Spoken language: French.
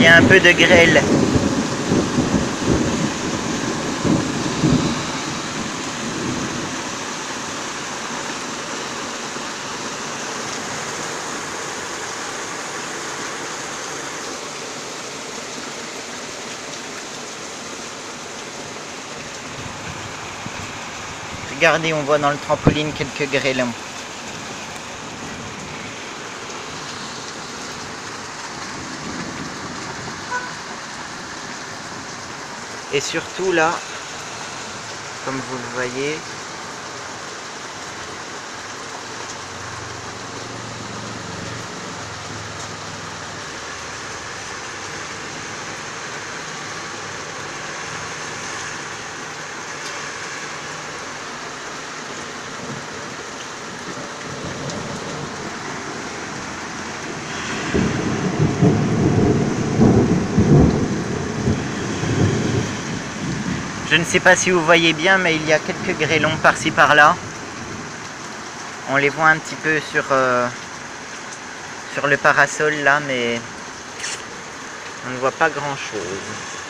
a un peu de grêle. Regardez, on voit dans le trampoline quelques grêlons. Et surtout là, comme vous le voyez, je ne sais pas si vous voyez bien, mais il y a quelques grêlons par-ci par-là. On les voit un petit peu sur le parasol là, mais on ne voit pas grand-chose.